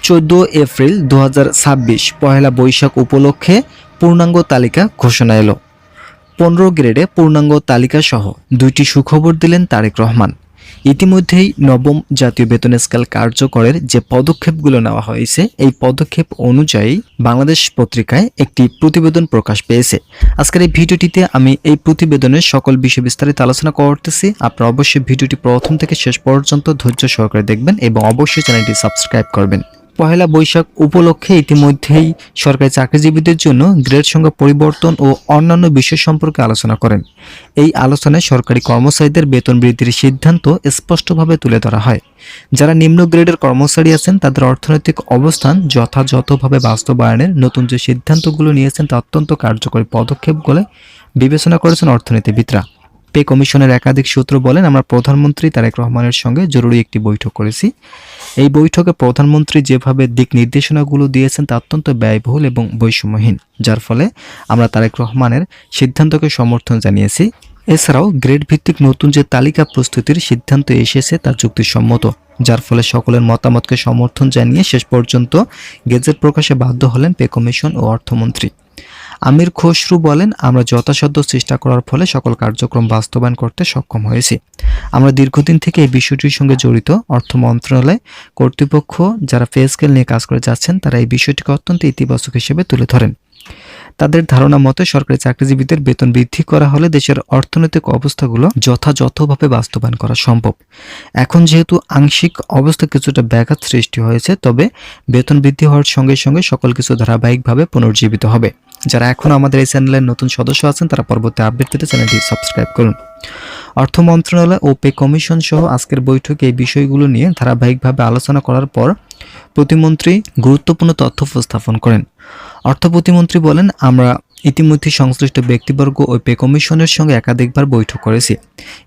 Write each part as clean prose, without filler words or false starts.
14 April 2026 Pohela Boishakh উপলক্ষে পূর্ণাঙ্গ তালিকা ঘোষণা এলো। 15 গ্রেডে পূর্ণাঙ্গ তালিকা সহ 2টি সুখবর দিলেন তারেক রহমান। ইতিমধ্যেই নবম জাতীয় বেতন স্কেল কার্যকরের যে পদক্ষেপগুলো নেওয়া হয়েছে, এই পদক্ষেপ অনুযায়ী বাংলাদেশ পত্রিকায় একটি প্রতিবেদন প্রকাশ পেয়েছে। আজকের এই ভিডিওটিতে আমি এই প্রতিবেদনের সকল বিষয় বিস্তারিত আলোচনা করতেছি। আপনারা অবশ্যই ভিডিওটি প্রথম থেকে শেষ পর্যন্ত ধৈর্য সহকারে দেখবেন এবং অবশ্যই চ্যানেলটি সাবস্ক্রাইব করবেন। পহেলা বৈশাখ উপলক্ষে ইতিমধ্যেই সরকারি চাকরিজীবীদের জন্য গ্রেড সংখ্যা পরিবর্তন ও অন্যান্য বিষয় সম্পর্কে আলোচনা করেন। এই আলোচনায় সরকারি কর্মচারীদের বেতন বৃদ্ধির সিদ্ধান্ত স্পষ্টভাবে তুলে ধরা হয়। যারা নিম্ন গ্রেডের কর্মচারী আছেন তাদের অর্থনৈতিক অবস্থান যথাযথভাবে বাস্তবায়নের নতুন যে সিদ্ধান্তগুলো নিয়েছেন তা অত্যন্ত কার্যকরী পদক্ষেপগুলো বিবেচনা করেছেন অর্থনীতিবিদরা। পে কমিশনের একাধিক সূত্র বলেন, আমরা প্রধানমন্ত্রী তারেক রহমানের সঙ্গে জরুরি একটি বৈঠক করেছি। এই বৈঠকে প্রধানমন্ত্রী যেভাবে দিক নির্দেশনাগুলো দিয়েছেন তা অত্যন্ত ব্যয়বহুল এবং বৈষম্যহীন, যার ফলে আমরা তারেক রহমানের সিদ্ধান্তকে সমর্থন জানিয়েছি। এছাড়াও গ্রেড ভিত্তিক নতুন যে তালিকা প্রস্তুতির সিদ্ধান্ত এসেছে তা যুক্তিসম্মত, যার ফলে সকলের মতামতকে সমর্থন জানিয়ে শেষ পর্যন্ত গেজেট প্রকাশে বাধ্য হলেন পে কমিশন ও অর্থমন্ত্রী। আমির খসরু বলেন, আমরা যথাসাধ্য চেষ্টা করার ফলে সকল কার্যক্রম বাস্তবায়ন করতে সক্ষম হয়েছি। আমরা দীর্ঘদিন থেকে এই বিষয়টির সঙ্গে জড়িত। অর্থ মন্ত্রণালয় কর্তৃপক্ষ যারা পে স্কেল নিয়ে কাজ করে যাচ্ছেন তারা এই বিষয়টিকে অত্যন্ত ইতিবাচক হিসেবে তুলে ধরেন। তাদের ধারণা মতে সরকারি চাকরিজীবীদের বেতন বৃদ্ধি করা হলে দেশের অর্থনৈতিক অবস্থাগুলো যথাযথভাবে বাস্তবায়ন করা সম্ভব। এখন যেহেতু আংশিক অবস্থা কিছুটা ব্যাঘাত সৃষ্টি হয়েছে, তবে বেতন বৃদ্ধি হওয়ার সঙ্গে সঙ্গে সকল কিছু ধারাবাহিকভাবে পুনর্জীবিত হবে। যারা এখন আমাদের এই চ্যানেলের নতুন সদস্য আছেন তারা পরবর্তী আপডেট পেতে চ্যানেলটি সাবস্ক্রাইব করুন। অর্থ মন্ত্রণালয় ও পে কমিশন সহ আজকের বৈঠকে এই বিষয়গুলো নিয়ে ধারাবাহিকভাবে আলোচনা করার পর প্রতিমন্ত্রী গুরুত্বপূর্ণ তথ্য উপস্থাপন করেন। অর্থ প্রতিমন্ত্রী বলেন, আমরা ইতিমধ্যে সংশ্লিষ্ট ব্যক্তিবর্গ ও পে কমিশনের সঙ্গে একাধিকবার বৈঠক করেছি।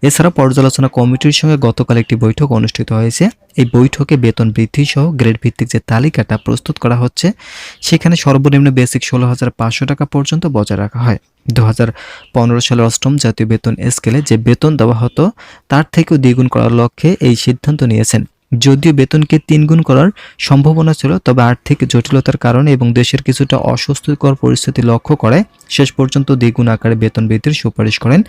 এছাড়া পর্যালোচনা কমিটির সঙ্গে গতকাল একটি বৈঠক অনুষ্ঠিত হয়েছে। এই বৈঠকে বেতন বৃদ্ধি সহ গ্রেড ভিত্তিক যে তালিকাটা প্রস্তুত করা হচ্ছে, সেখানে সর্বনিম্ন বেসিক 16,500 টাকা পর্যন্ত বজায় রাখা হয়। 2015 সালের অষ্টম জাতীয় বেতন স্কেলে যে বেতন দেওয়া হতো তার থেকেও দ্বিগুণ করার লক্ষ্যে এই সিদ্ধান্ত নিয়েছেন। যদিও বেতনকে 3 গুণ করার সম্ভাবনা ছিল, তবে আর্থিক জটিলতার কারণে এবং দেশের কিছুটা অস্বস্তিকর পরিস্থিতি লক্ষ্য করে শেষ পর্যন্ত দ্বিগুণ আকারে বেতন বৃদ্ধির সুপারিশ করেন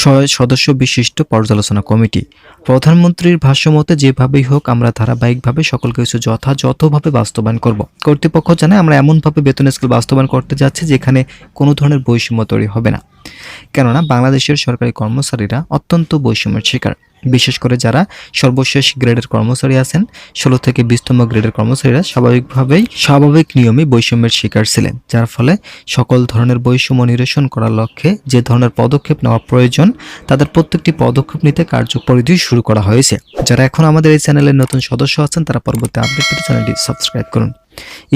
6 সদস্য বিশিষ্ট পর্যালোচনা কমিটি। প্রধানমন্ত্রীর ভাষ্যমতে যেভাবেই হোক আমরা ধারাবাহিকভাবে সকল কিছু যথাযথভাবে বাস্তবায়ন করব। কর্তৃপক্ষ জানায়, আমরা এমনভাবে বেতন স্কেল বাস্তবায়ন করতে যাচ্ছি যেখানে কোনো ধরনের বৈষম্য তৈরি হবে না। কেননা বাংলাদেশের সরকারি কর্মচারীরা অত্যন্ত বৈষম্যের শিকার। বিশেষ করে যারা সর্বশেষ গ্রেডের কর্মচারী আছেন, 16 থেকে 20তম গ্রেডের কর্মচারীরা স্বাভাবিক নিয়মে বৈষম্যের শিকার ছিলেন, যার ফলে সকল ধরনের বৈষম্য নিরসন করার লক্ষ্যে যে ধরনের পদক্ষেপ নেওয়া প্রয়োজন তাদের প্রত্যেকটি পদক্ষেপ নিতে কার্যপরিধি শুরু করা হয়েছে। যারা এখন আমাদের এই চ্যানেলের নতুন সদস্য আছেন তারা পরবর্তী আপডেট পেতে চ্যানেলটি সাবস্ক্রাইব করুন।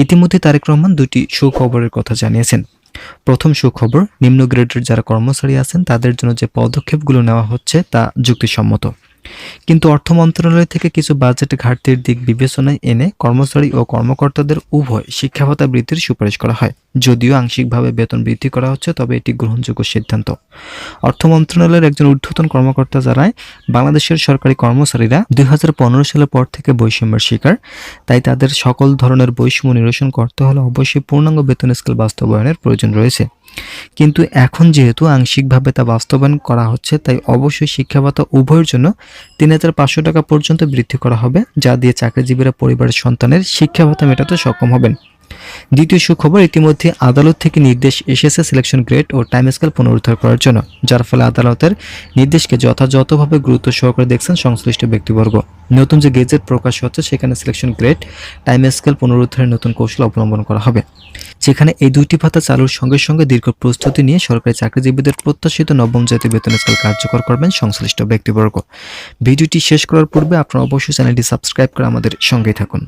ইতিমধ্যে তারেক রহমান 2টি সুখবরের কথা জানিয়েছেন। প্রথম সুখবর, নিম্ন গ্রেডের যারা কর্মচারী আছেন তাদের জন্য যে পদক্ষেপগুলো নেওয়া হচ্ছে তা যুক্তিসম্মত, কিন্তু অর্থ মন্ত্রণালয় থেকে কিছু বাজেট ঘাটতির দিক বিবেচনায় এনে কর্মচারী ও কর্মকর্তাদের উভয় শিক্ষা ভাতা বৃদ্ধির সুপারিশ করা হয়। যদিও আংশিকভাবে বেতন বৃদ্ধি করা হচ্ছে, তবে এটি গ্রহণযোগ্য সিদ্ধান্ত। অর্থ মন্ত্রণালয়ের একজন ঊর্ধ্বতন কর্মকর্তা জানায়, বাংলাদেশের সরকারি কর্মচারীরা 2015 সালের পর থেকে বৈষম্যের শিকার। তাই তাদের সকল ধরনের বৈষম্য নিরসন করতে হলে অবশ্যই পূর্ণাঙ্গ বেতন স্কেল বাস্তবায়নের প্রয়োজন রয়েছে। কিন্তু এখন যেহেতু আংশিকভাবে তা বাস্তবায়ন করা হচ্ছে, তাই অবশ্যই শিক্ষা ভাতা উভয়ের জন্য 3,500 টাকা পর্যন্ত বৃদ্ধি করা হবে, যা দিয়ে চাকরিজীবীরা পরিবারের সন্তানের শিক্ষা ভাতা মেটাতে সক্ষম হবেন। দ্বিতীয় সুখবর, ইতিমধ্যে আদালত থেকে নির্দেশ এসেছে সিলেকশন গ্রেড ও টাইম স্কেল পুনরুদ্ধার করার জন্য, যার ফলে আদালতের নির্দেশকে যথাযথভাবে গুরুত্ব সহকারে দেখছেন সংশ্লিষ্ট ব্যক্তিবর্গ। নতুন যে গেজেট প্রকাশ হচ্ছে সেখানে সিলেকশন গ্রেড, টাইম স্কেল পুনরুদ্ধারের নতুন কৌশল অবলম্বন করা হবে, যেখানে এই 2টি ভাতা চালুর সঙ্গে সঙ্গে দীর্ঘ প্রস্তুতি নিয়ে সরকারি চাকরিজীবীদের প্রত্যাশিত নবম জাতীয় বেতন স্কেল কার্যকর করবেন সংশ্লিষ্ট ব্যক্তিবর্গ। ভিডিওটি শেষ করার পূর্বে আপনারা অবশ্যই চ্যানেলটি সাবস্ক্রাইব করে আমাদের সঙ্গেই থাকুন।